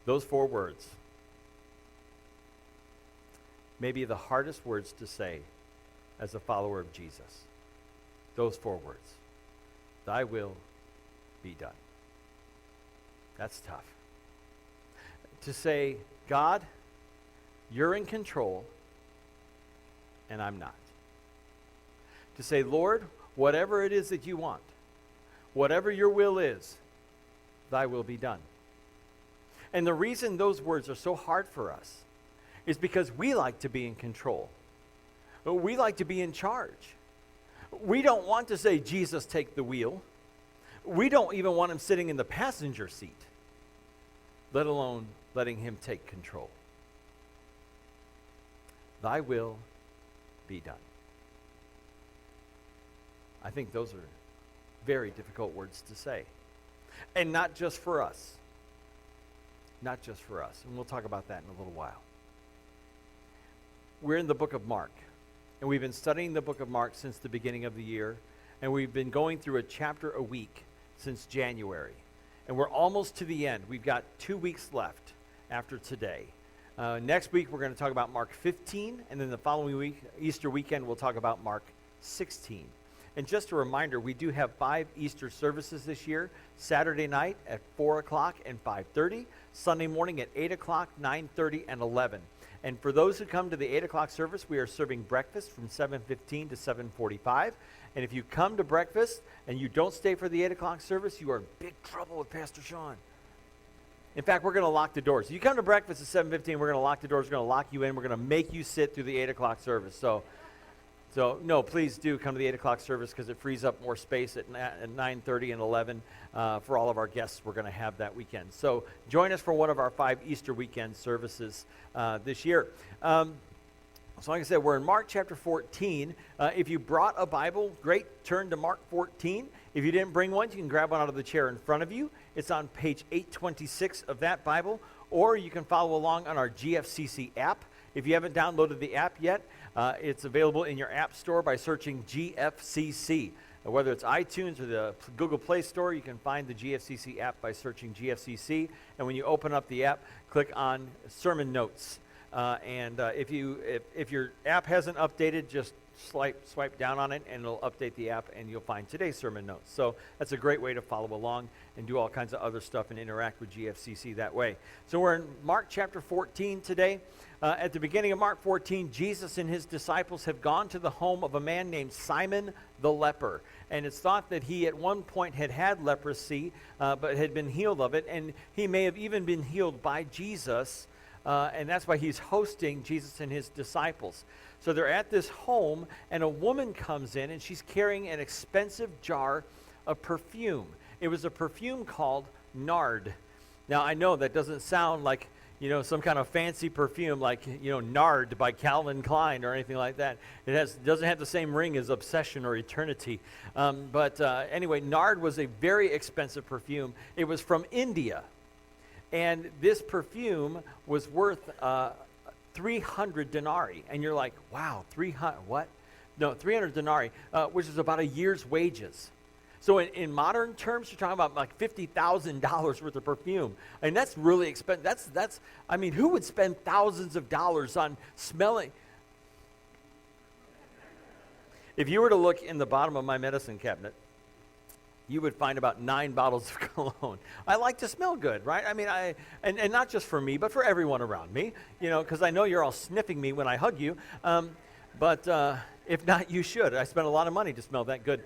Those 4 words may be the hardest words to say as a follower of Jesus. Those 4 words. Thy will be done. That's tough. To say, God, you're in control, and I'm not. To say, Lord, whatever it is that you want, whatever your will is, thy will be done. And the reason those words are so hard for us is because we like to be in control. We like to be in charge. We don't want to say, Jesus, take the wheel. We don't even want him sitting in the passenger seat, let alone letting him take control. Thy will be done. I think those are very difficult words to say. And not just for us. Not just for us. And we'll talk about that in a little while. We're in the book of Mark. And we've been studying the book of Mark since the beginning of the year. And we've been going through a chapter a week since January. And we're almost to the end. We've got 2 weeks left after today. Next week, we're going to talk about Mark 15. And then the following week, Easter weekend, we'll talk about Mark 16. And just a reminder, we do have 5 Easter services this year. Saturday night at 4 o'clock and 5:30. Sunday morning at 8 o'clock, 9:30, and 11. And for those who come to the 8 o'clock service, we are serving breakfast from 7:15 to 7:45. And if you come to breakfast and you don't stay for the 8 o'clock service, you are in big trouble with Pastor Shawn. In fact, we're going to lock the doors. You come to breakfast at 7:15, we're going to lock the doors, we're going to lock you in, we're going to make you sit through the 8 o'clock service. So no, please do come to the 8 o'clock service because it frees up more space at 9:30 and 11 for all of our guests we're going to have that weekend. So join us for one of our 5 Easter weekend services this year. So like I said, we're in Mark chapter 14. If you brought a Bible, great, turn to Mark 14. If you didn't bring one, you can grab one out of the chair in front of you. It's on page 826 of that Bible, or you can follow along on our GFCC app. If you haven't downloaded the app yet, it's available in your app store by searching GFCC. Whether it's iTunes or the Google Play Store, you can find the GFCC app by searching GFCC. And when you open up the app, click on Sermon Notes. If your app hasn't updated, just swipe down on it, and it'll update the app, and you'll find today's sermon notes. So that's a great way to follow along and do all kinds of other stuff and interact with GFCC that way. So we're in Mark chapter 14 today. At the beginning of Mark 14, Jesus and his disciples have gone to the home of a man named Simon the leper. And it's thought that he at one point had leprosy, but had been healed of it. And he may have even been healed by Jesus. And that's why he's hosting Jesus and his disciples. So they're at this home, and a woman comes in, and she's carrying an expensive jar of perfume. It was a perfume called nard. Now, I know that doesn't sound like, some kind of fancy perfume like, Nard by Calvin Klein or anything like that. It doesn't have the same ring as Obsession or Eternity. Anyway, nard was a very expensive perfume. It was from India. And this perfume was worth 300 denarii. And you're like, wow, 300, what? No, 300 denarii, which is about a year's wages. So in modern terms, you're talking about like $50,000 worth of perfume. And that's really expensive. Who would spend thousands of dollars on smelling? If you were to look in the bottom of my medicine cabinet, you would find about 9 bottles of cologne. I like to smell good, right? And not just for me, but for everyone around me, because I know you're all sniffing me when I hug you. But if not, you should. I spent a lot of money to smell that good.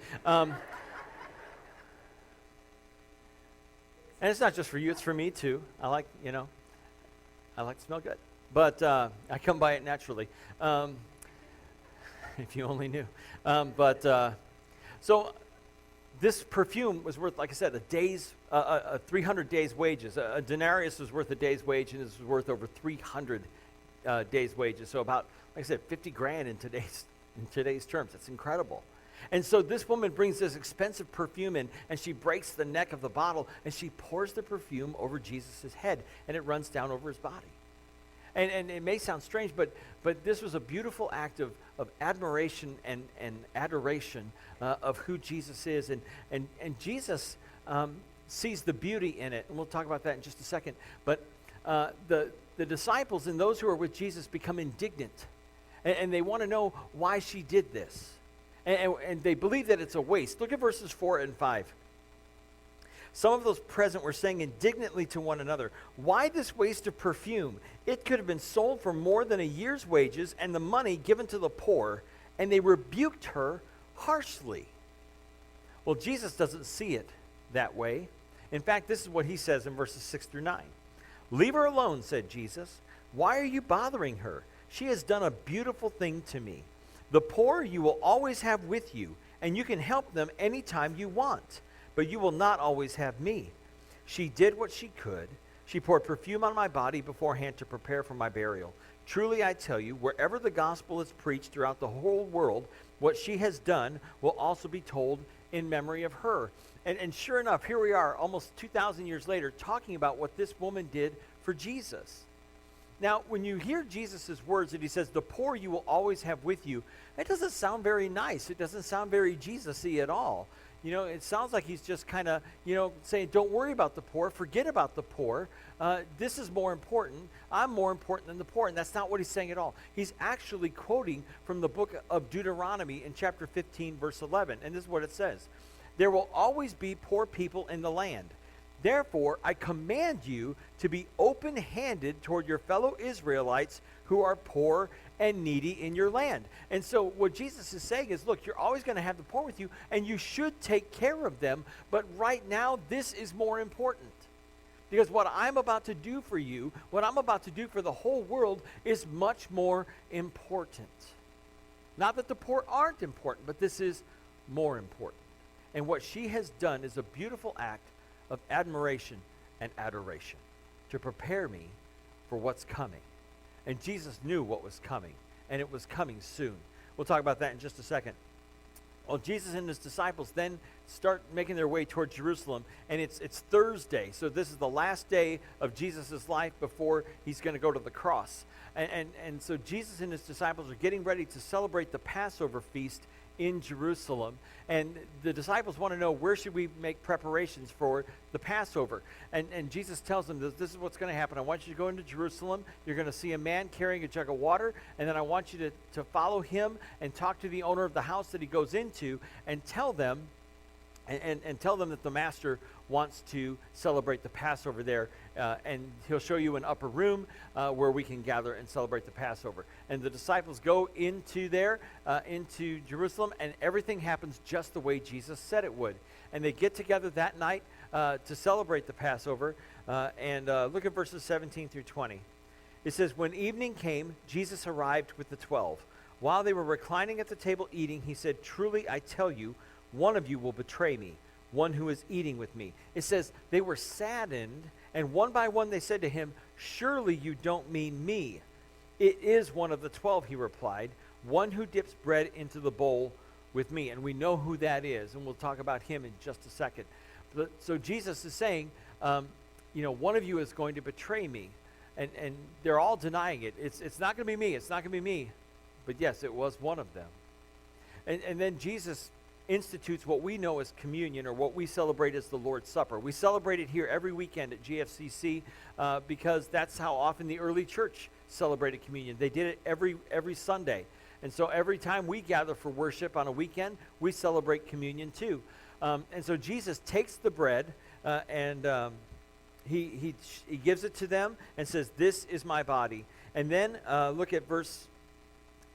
And it's not just for you, it's for me too. I like to smell good. But I come by it naturally. If you only knew. So this perfume was worth, like I said, a 300 days' wages. A denarius was worth a day's wage, and this was worth over 300 days' wages. So about, like I said, 50 grand in today's terms. It's incredible. And so this woman brings this expensive perfume in, and she breaks the neck of the bottle, and she pours the perfume over Jesus' head, and it runs down over his body. And it may sound strange, but this was a beautiful act of admiration and adoration of who Jesus is. And Jesus sees the beauty in it, and we'll talk about that in just a second. But the disciples and those who are with Jesus become indignant. And they want to know why she did this. And they believe that it's a waste. Look at verses 4 and 5. Some of those present were saying indignantly to one another, "Why this waste of perfume? It could have been sold for more than a year's wages and the money given to the poor." And they rebuked her harshly. Well, Jesus doesn't see it that way. In fact, this is what he says in verses 6 through 9. "Leave her alone," said Jesus. "Why are you bothering her? She has done a beautiful thing to me. The poor you will always have with you, and you can help them anytime you want. But you will not always have me. She did what she could. She poured perfume on my body beforehand to prepare for my burial. Truly I tell you, wherever the gospel is preached throughout the whole world, what she has done will also be told in memory of her." And sure enough, here we are, almost 2,000 years later, talking about what this woman did for Jesus. Now, when you hear Jesus' words that he says, "The poor you will always have with you," it doesn't sound very nice. It doesn't sound very Jesus-y at all. You know, it sounds like he's just kind of, saying, don't worry about the poor, forget about the poor. This is more important. I'm more important than the poor. And that's not what he's saying at all. He's actually quoting from the book of Deuteronomy in chapter 15, verse 11. And this is what it says. "There will always be poor people in the land. Therefore, I command you to be open-handed toward your fellow Israelites who are poor and needy in your land." And so what Jesus is saying is, look, you're always going to have the poor with you, and you should take care of them. But right now, this is more important. Because what I'm about to do for you, what I'm about to do for the whole world, is much more important. Not that the poor aren't important, but this is more important. And what she has done is a beautiful act of admiration and adoration to prepare me for what's coming. And Jesus knew what was coming, and it was coming soon. We'll talk about that in just a second. Well, Jesus and his disciples then start making their way toward Jerusalem, and it's Thursday, so this is the last day of Jesus' life before he's going to go to the cross. And so Jesus and his disciples are getting ready to celebrate the Passover feast in Jerusalem, and the disciples want to know, where should we make preparations for the Passover? And Jesus tells them, this is what's going to happen. I want you to go into Jerusalem. You're going to see a man carrying a jug of water, and then I want you to follow him and talk to the owner of the house that he goes into and tell them tell them that the master wants to celebrate the Passover there, and he'll show you an upper room where we can gather and celebrate the Passover. And the disciples go into there, into Jerusalem, and everything happens just the way Jesus said it would. And they get together that night to celebrate the Passover, and look at verses 17 through 20. It says, "When evening came, Jesus arrived with the 12. While they were reclining at the table eating, he said, 'Truly I tell you, one of you will betray me, one who is eating with me.' It says they were saddened, and one by one they said to him, 'Surely you don't mean me.' 'It is one of the 12, he replied, 'one who dips bread into the bowl with me.'" And we know who that is, and we'll talk about him in just a second. So Jesus is saying, one of you is going to betray me. And they're all denying it. It's not going to be me. It's not going to be me. But yes, it was one of them. And then Jesus institutes what we know as communion, or what we celebrate as the Lord's Supper. We celebrate it here every weekend at GFCC because that's how often the early church celebrated communion. They did it every Sunday. And so every time we gather for worship on a weekend, we celebrate communion too. And so Jesus takes the bread and he gives it to them and says, "This is my body." And then look at verse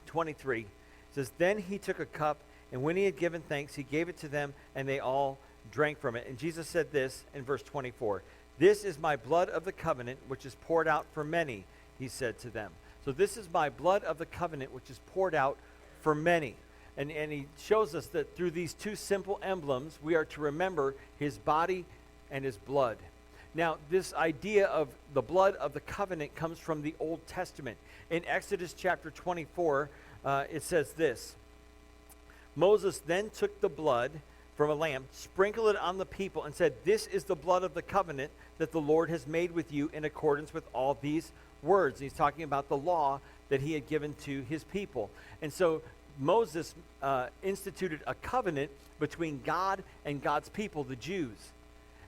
23. It says, "Then he took a cup, and when he had given thanks, he gave it to them, and they all drank from it." And Jesus said this in verse 24, "This is my blood of the covenant, which is poured out for many," he said to them. So this is my blood of the covenant, which is poured out for many. And he shows us that through these two simple emblems, we are to remember his body and his blood. Now, this idea of the blood of the covenant comes from the Old Testament. In Exodus chapter 24, it says this, "Moses then took the blood from a lamb, sprinkled it on the people, and said, 'This is the blood of the covenant that the Lord has made with you in accordance with all these words.'" And he's talking about the law that he had given to his people. And so Moses instituted a covenant between God and God's people, the Jews.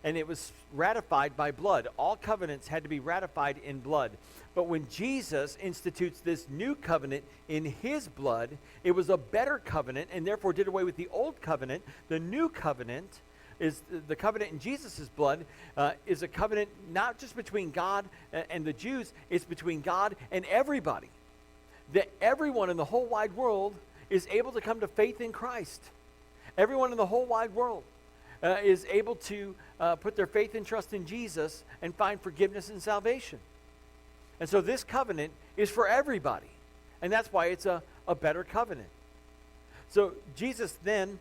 and it was ratified by blood. All covenants had to be ratified in blood. But when Jesus institutes this new covenant in his blood, it was a better covenant and therefore did away with the old covenant. The new covenant is the covenant in Jesus' blood, is a covenant not just between God and the Jews, it's between God and everybody. That everyone in the whole wide world is able to come to faith in Christ. Everyone in the whole wide world is able to put their faith and trust in Jesus and find forgiveness and salvation. And so this covenant is for everybody. And that's why it's a better covenant. So Jesus then,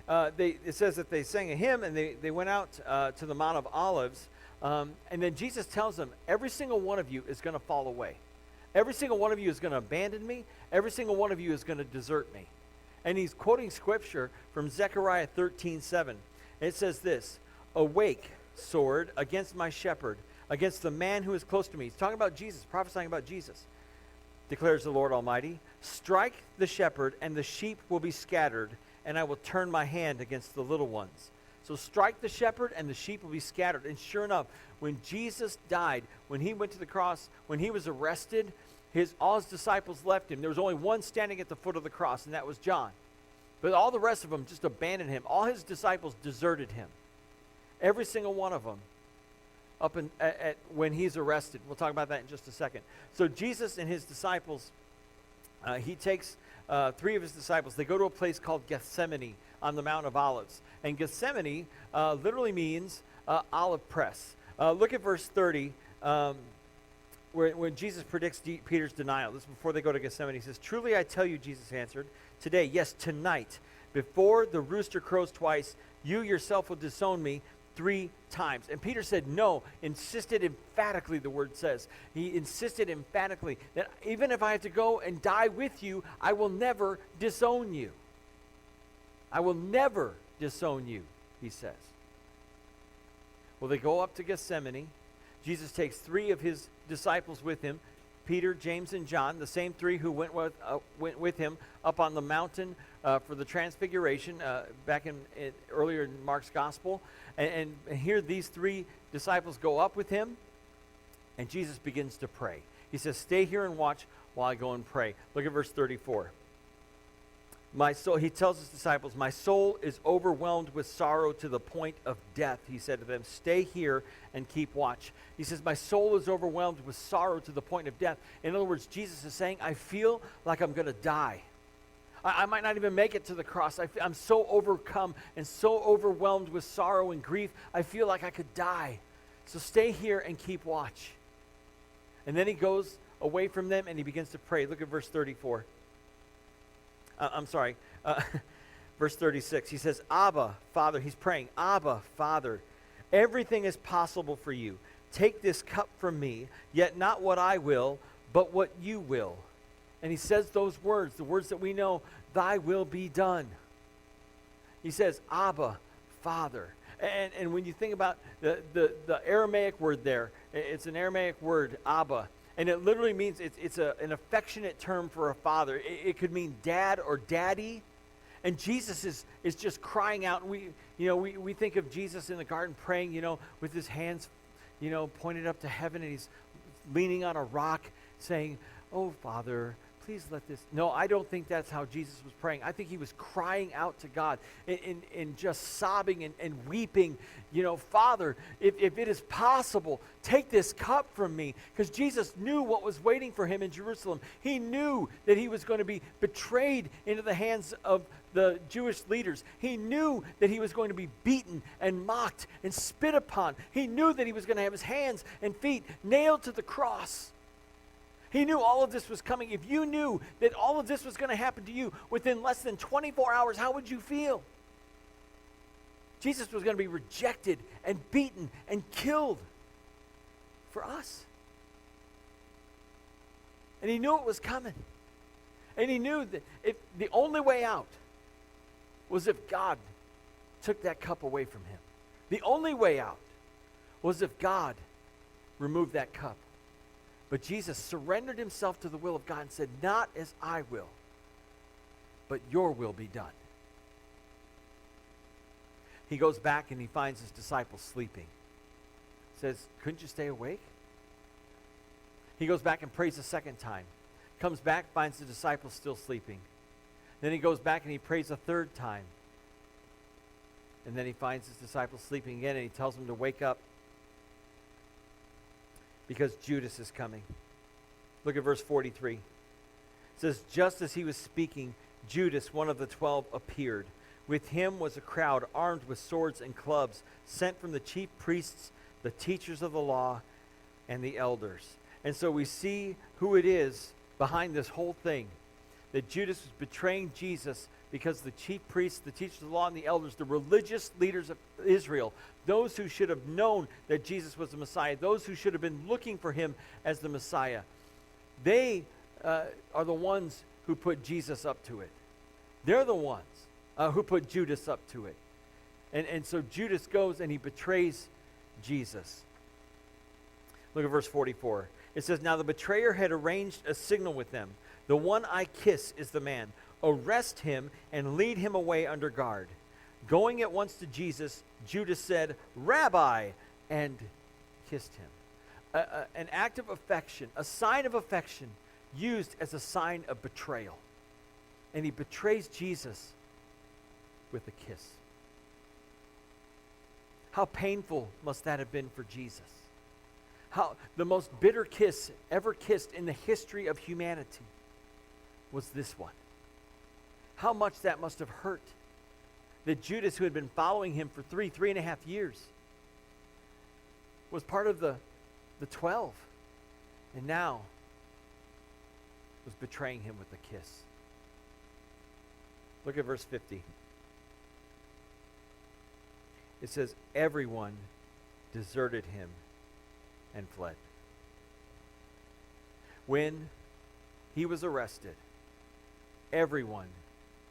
it says that they sang a hymn and they went out to the Mount of Olives. And then Jesus tells them, every single one of you is going to fall away. Every single one of you is going to abandon me. Every single one of you is going to desert me. And he's quoting scripture from Zechariah 13:7. It says this, awake, sword, against my shepherd, against the man who is close to me. He's talking about Jesus, prophesying about Jesus. Declares the Lord Almighty, strike the shepherd, and the sheep will be scattered, and I will turn my hand against the little ones. So strike the shepherd, and the sheep will be scattered. And sure enough, when Jesus died, when he went to the cross, when he was arrested, all his disciples left him. There was only one standing at the foot of the cross, and that was John. But all the rest of them just abandoned him. All his disciples deserted him. Every single one of them. When he's arrested. We'll talk about that in just a second. So Jesus and his disciples, he takes 3 of his disciples. They go to a place called Gethsemane on the Mount of Olives. And Gethsemane literally means olive press. Look at verse 30, when Jesus predicts Peter's denial. This is before they go to Gethsemane. He says, truly I tell you, Jesus answered, today, yes, tonight, before the rooster crows twice, you yourself will disown me 3 times. And Peter said no, insisted emphatically, the word says. He insisted emphatically that even if I have to go and die with you, I will never disown you. I will never disown you, he says. Well, they go up to Gethsemane. Jesus takes 3 of his disciples with him, Peter, James, and John, the same 3 who went with him up on the mountain for the transfiguration back earlier in Mark's gospel. And here these 3 disciples go up with him, and Jesus begins to pray. He says, stay here and watch while I go and pray. Look at verse 34. My soul, he tells his disciples, my soul is overwhelmed with sorrow to the point of death. He said to them, stay here and keep watch. He says, my soul is overwhelmed with sorrow to the point of death. In other words, Jesus is saying, I feel like I'm going to die. I might not even make it to the cross. I'm so overcome and so overwhelmed with sorrow and grief, I feel like I could die. So stay here and keep watch. And then he goes away from them and he begins to pray. Look at verse 34. Verse 36. He says, Abba, Father. He's praying, Abba, Father, everything is possible for you. Take this cup from me, yet not what I will, but what you will. And he says those words, the words that we know, thy will be done. He says, Abba, Father. And when you think about the Aramaic word there, it's an Aramaic word, Abba. And it literally means it's an affectionate term for a father. It could mean dad or daddy. And Jesus is just crying out. We think of Jesus in the garden praying, with his hands, pointed up to heaven, and he's leaning on a rock saying, oh, Father, please let this. No, I don't think that's how Jesus was praying. I think he was crying out to God in just sobbing and weeping. Father, if it is possible, take this cup from me. Because Jesus knew what was waiting for him in Jerusalem. He knew that he was going to be betrayed into the hands of the Jewish leaders. He knew that he was going to be beaten and mocked and spit upon. He knew that he was going to have his hands and feet nailed to the cross. He knew all of this was coming. If you knew that all of this was going to happen to you within less than 24 hours, how would you feel? Jesus was going to be rejected and beaten and killed for us. And he knew it was coming. And he knew that the only way out was if God took that cup away from him. The only way out was if God removed that cup. But Jesus surrendered himself to the will of God and said, not as I will, but your will be done. He goes back and he finds his disciples sleeping. says, couldn't you stay awake? He goes back and prays a second time. Comes back, finds the disciples still sleeping. Then he goes back and he prays a third time. And then he finds his disciples sleeping again, and he tells them to wake up because Judas is coming. Look at verse 43. It says, just as he was speaking, Judas, one of the 12, appeared. With him was a crowd armed with swords and clubs, sent from the chief priests, the teachers of the law, and the elders. And so we see who it is behind this whole thing. That Judas was betraying Jesus because the chief priests, the teachers of the law, and the elders, the religious leaders of Israel, those who should have known that Jesus was the Messiah, those who should have been looking for him as the Messiah, they are the ones who put Jesus up to it. They're the ones who put Judas up to it. And so Judas goes and he betrays Jesus. Look at verse 44. It says, now the betrayer had arranged a signal with them. The one I kiss is the man. Arrest him and lead him away under guard. Going at once to Jesus, Judas said, Rabbi, and kissed him. An act of affection, a sign of affection used as a sign of betrayal. And he betrays Jesus with a kiss. How painful must that have been for Jesus? How the most bitter kiss ever kissed in the history of humanity was this one. How much that must have hurt. That Judas, who had been following him for 3.5 years, was part of the 12, and now was betraying him with a kiss. Look at verse 50. It says, everyone deserted him and fled. When he was arrested, everyone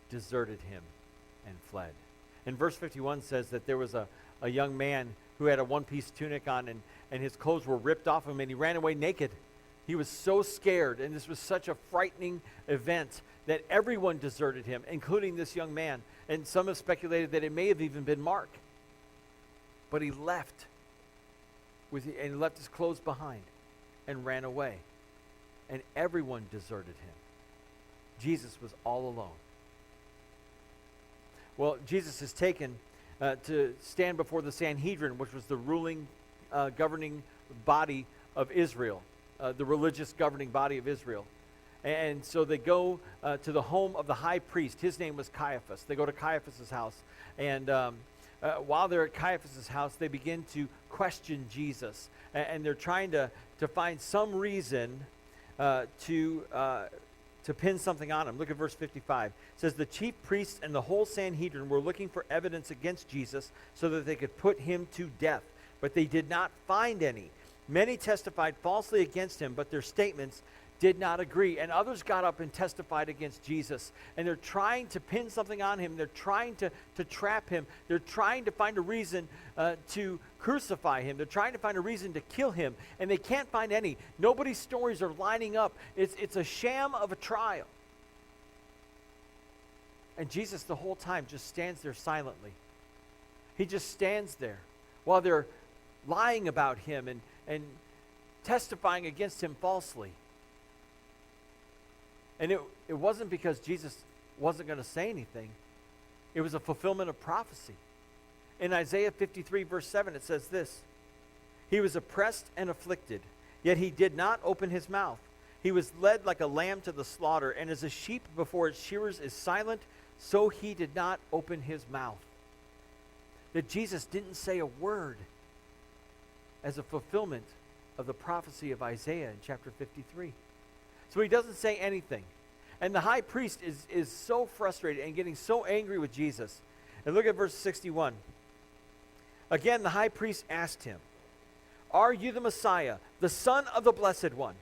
deserted him and fled. And verse 51 says that there was a young man who had a one-piece tunic on, and his clothes were ripped off him, and he ran away naked. He was so scared, and this was such a frightening event that everyone deserted him, including this young man. And some have speculated that it may have even been Mark. But he left, and he left his clothes behind and ran away. And everyone deserted him. Jesus was all alone. Well, Jesus is taken to stand before the Sanhedrin, which was the ruling, governing body of Israel, the religious governing body of Israel. And so they go to the home of the high priest. His name was Caiaphas. They go to Caiaphas' house. And while they're at Caiaphas' house, they begin to question Jesus. And they're trying to find some reason to pin something on him. Look at verse 55. It says, the chief priests and the whole Sanhedrin were looking for evidence against Jesus so that they could put him to death. But they did not find any. Many testified falsely against him, but their statements did not agree. And others got up and testified against Jesus. And they're trying to pin something on him. They're trying to trap him. They're trying to find a reason to crucify him. They're trying to find a reason to kill him. And they can't find any. Nobody's stories are lining up. It's a sham of a trial. And Jesus the whole time just stands there silently. He just stands there while they're lying about him and testifying against him falsely. And it wasn't because Jesus wasn't going to say anything. It was a fulfillment of prophecy. In Isaiah 53, verse 7, it says this, he was oppressed and afflicted, yet he did not open his mouth. He was led like a lamb to the slaughter, and as a sheep before its shearers is silent, so he did not open his mouth. That Jesus didn't say a word as a fulfillment of the prophecy of Isaiah in chapter 53. So he doesn't say anything. And the high priest is so frustrated and getting so angry with Jesus. And look at verse 61. Again, the high priest asked him, are you the Messiah, the Son of the Blessed One?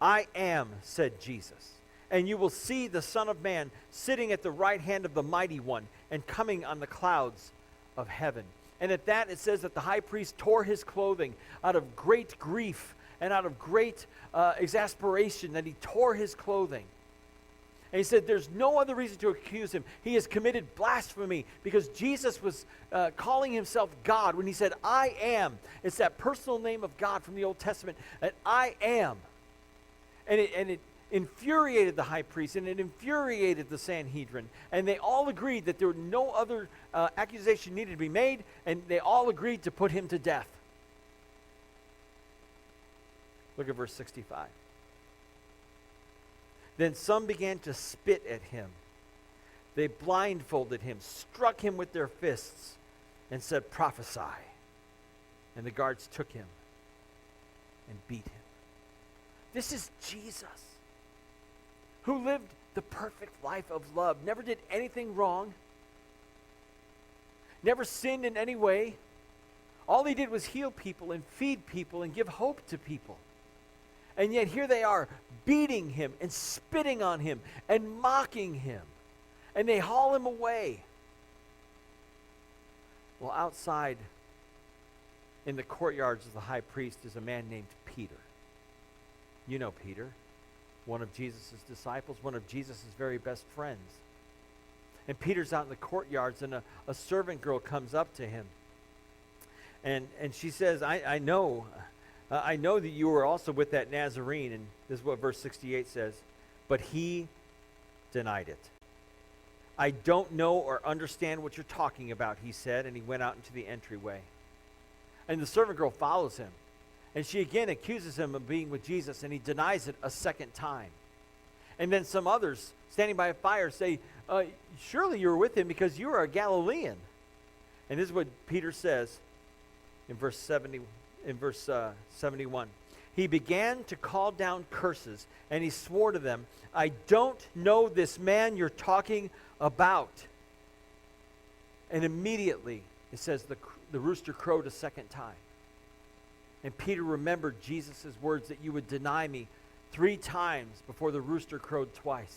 I am, said Jesus. And you will see the Son of Man sitting at the right hand of the Mighty One and coming on the clouds of heaven. And at that it says that the high priest tore his clothing out of great grief and out of great exasperation, that he tore his clothing. And he said, there's no other reason to accuse him. He has committed blasphemy because Jesus was calling himself God when he said, I am. It's that personal name of God from the Old Testament, that I am. And it infuriated the high priest, and it infuriated the Sanhedrin. And they all agreed that there were no other accusation needed to be made, and they all agreed to put him to death. Look at verse 65. Then some began to spit at him. They blindfolded him, struck him with their fists, and said, prophesy. And the guards took him and beat him. This is Jesus, who lived the perfect life of love, never did anything wrong, never sinned in any way. All he did was heal people and feed people and give hope to people. And yet here they are, beating him and spitting on him and mocking him. And they haul him away. Well, outside in the courtyards of the high priest is a man named Peter. You know Peter, one of Jesus' disciples, one of Jesus' very best friends. And Peter's out in the courtyards, and a servant girl comes up to him. And she says, I know that you were also with that Nazarene. And this is what verse 68 says. But he denied it. I don't know or understand what you're talking about, he said, and he went out into the entryway. And the servant girl follows him. And she again accuses him of being with Jesus, and he denies it a second time. And then some others standing by a fire say, surely you were with him because you are a Galilean. And this is what Peter says in verse 71. He began to call down curses, and he swore to them, I don't know this man you're talking about. And immediately, it says, the rooster crowed a second time. And Peter remembered Jesus' words that you would deny me 3 times before the rooster crowed twice.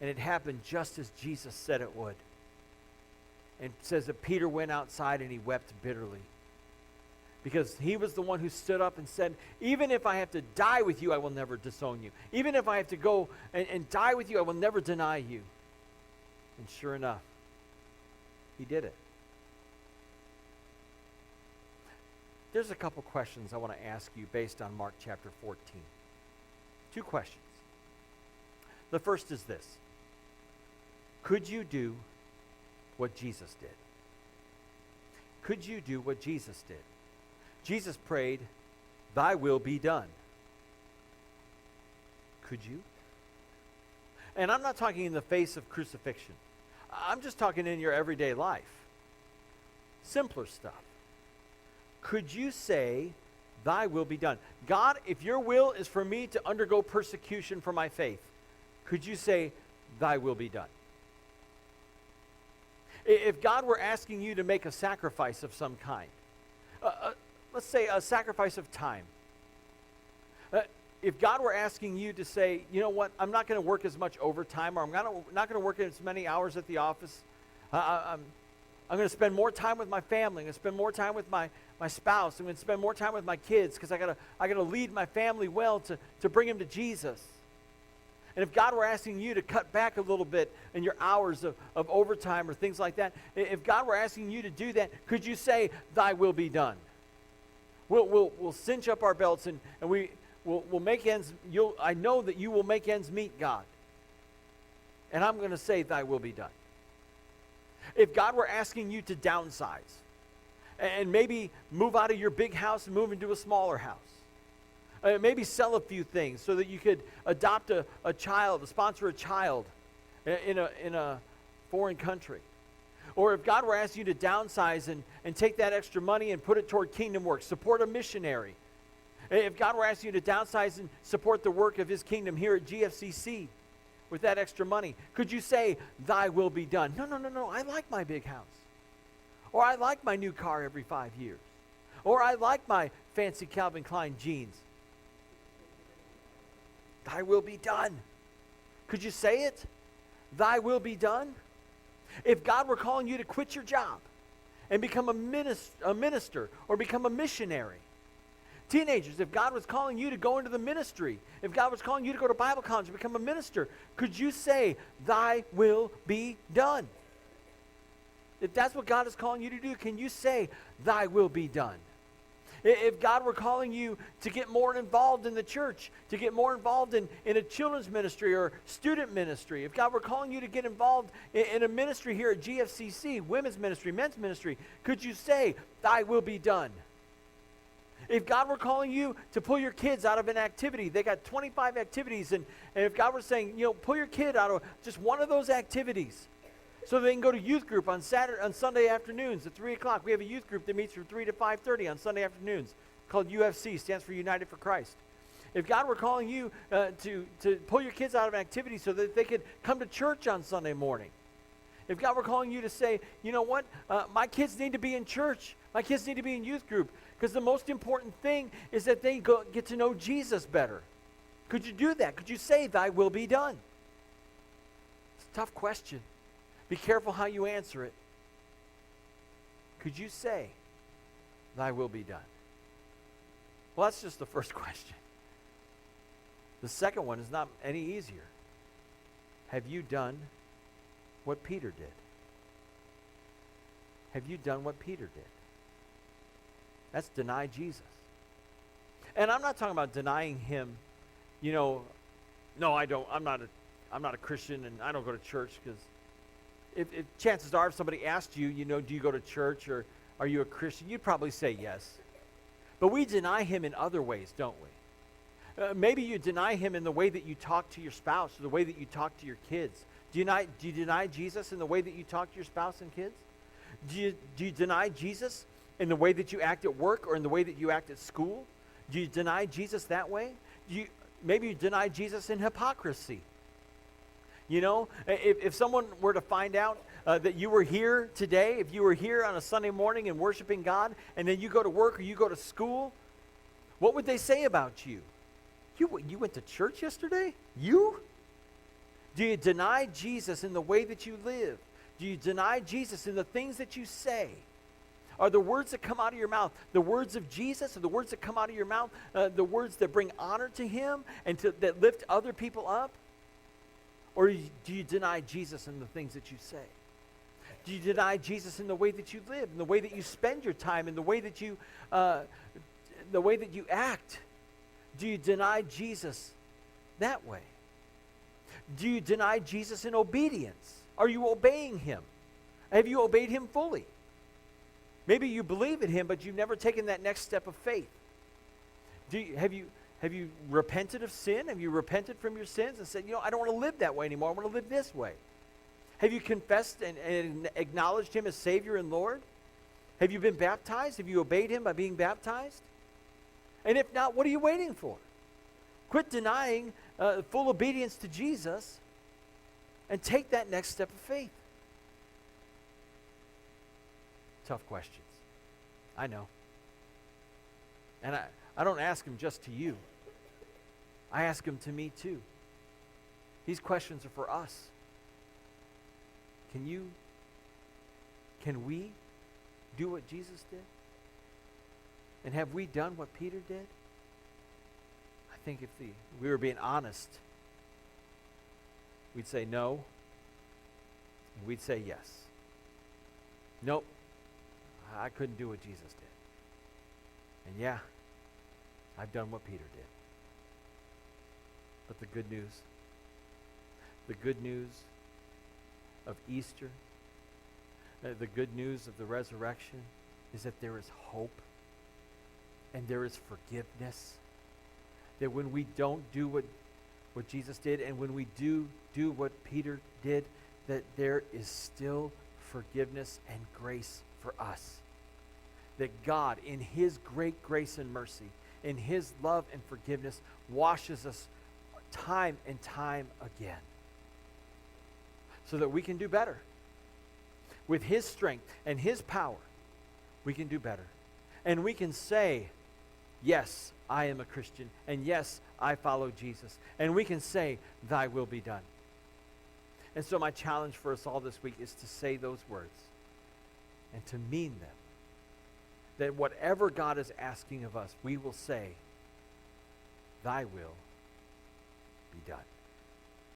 And it happened just as Jesus said it would. And it says that Peter went outside and he wept bitterly. Because he was the one who stood up and said, even if I have to die with you, I will never disown you. Even if I have to go and die with you, I will never deny you. And sure enough, he did it. There's a couple questions I want to ask you based on Mark chapter 14. 2 questions. The first is this. Could you do what Jesus did? Could you do what Jesus did? Jesus prayed, thy will be done. Could you? And I'm not talking in the face of crucifixion. I'm just talking in your everyday life. Simpler stuff. Could you say, thy will be done? God, if your will is for me to undergo persecution for my faith, could you say, thy will be done? If God were asking you to make a sacrifice of some kind, let's say a sacrifice of time. If God were asking you to say, you know what, I'm not going to work as much overtime, or I'm not going to work as many hours at the office. I'm going to spend more time with my family. I'm going to spend more time with my spouse. I'm going to spend more time with my kids because I gotta lead my family well to bring them to Jesus. And if God were asking you to cut back a little bit in your hours of overtime or things like that, if God were asking you to do that, could you say, thy will be done? We'll cinch up our belts and we'll make ends. I know that you will make ends meet, God. And I'm going to say, thy will be done. If God were asking you to downsize and maybe move out of your big house and move into a smaller house, maybe sell a few things so that you could adopt a child, sponsor a child in a foreign country. Or if God were asking you to downsize and take that extra money and put it toward kingdom work, support a missionary. If God were asking you to downsize and support the work of his kingdom here at GFCC with that extra money, could you say, thy will be done? No, I like my big house. Or I like my new car every 5 years. Or I like my fancy Calvin Klein jeans. Thy will be done. Could you say it? Thy will be done? If God were calling you to quit your job and become a minister or become a missionary, Teenagers, if God was calling you to go into the ministry, if God was calling you to go to Bible college and become a minister, could you say, thy will be done? If that's what God is calling you to do, can you say, thy will be done? If God were calling you to get more involved in the church, to get more involved in a children's ministry or student ministry, if God were calling you to get involved in a ministry here at GFCC, women's ministry, men's ministry, could you say, thy will be done? If God were calling you to pull your kids out of an activity, they got 25 activities, and if God were saying, pull your kid out of just one of those activities so they can go to youth group on Sunday afternoons at 3 o'clock. We have a youth group that meets from 3 to 5:30 on Sunday afternoons called UFC, stands for United for Christ. If God were calling you to pull your kids out of an activity so that they could come to church on Sunday morning, if God were calling you to say, you know what, my kids need to be in church, my kids need to be in youth group, because the most important thing is that they get to know Jesus better. Could you do that? Could you say, thy will be done? It's a tough question. Be careful how you answer it. Could you say, thy will be done? Well, that's just the first question. The second one is not any easier. Have you done what Peter did? Have you done what Peter did? That's deny Jesus. And I'm not talking about denying him, no, I don't, I'm not a Christian and I don't go to church, because if chances are if somebody asked you, do you go to church or are you a Christian, you'd probably say yes. But we deny him in other ways, don't we? Maybe you deny him in the way that you talk to your spouse or the way that you talk to your kids. Do you deny Jesus in the way that you talk to your spouse and kids? Do you deny Jesus in the way that you act at work or in the way that you act at school? Do you deny Jesus that way? Maybe you deny Jesus in hypocrisy. If someone were to find out that you were here today, if you were here on a Sunday morning and worshiping God, and then you go to work or you go to school, what would they say about you? You went to church yesterday? You? Do you deny Jesus in the way that you live? Do you deny Jesus in the things that you say? Are the words that come out of your mouth the words of Jesus? Are the words that come out of your mouth the words that bring honor to him and that lift other people up? Or do you deny Jesus in the things that you say? Do you deny Jesus in the way that you live, in the way that you spend your time, in the way that you act? Do you deny Jesus that way? Do you deny Jesus in obedience? Are you obeying him? Have you obeyed him fully? Maybe you believe in him, but you've never taken that next step of faith. Have you repented of sin? Have you repented from your sins and said, I don't want to live that way anymore. I want to live this way. Have you confessed and acknowledged him as Savior and Lord? Have you been baptized? Have you obeyed him by being baptized? And if not, what are you waiting for? Quit denying full obedience to Jesus and take that next step of faith. Tough questions. I know. And I don't ask them just to you. I ask them to me too. These questions are for us. Can we do what Jesus did? And have we done what Peter did? I think if we were being honest, we'd say no, and we'd say yes. Nope, I couldn't do what Jesus did. And yeah, I've done what Peter did. But the good news of Easter, the good news of the resurrection is that there is hope and there is forgiveness. That when we don't do what Jesus did and when we do what Peter did, that there is still forgiveness and grace for us. That God, in his great grace and mercy, in his love and forgiveness, washes us time and time again so that we can do better. With his strength and his power, we can do better. And we can say, yes, I am a Christian, and yes, I follow Jesus. And we can say, thy will be done. And so my challenge for us all this week is to say those words and to mean them. that whatever God is asking of us, we will say, thy will be done.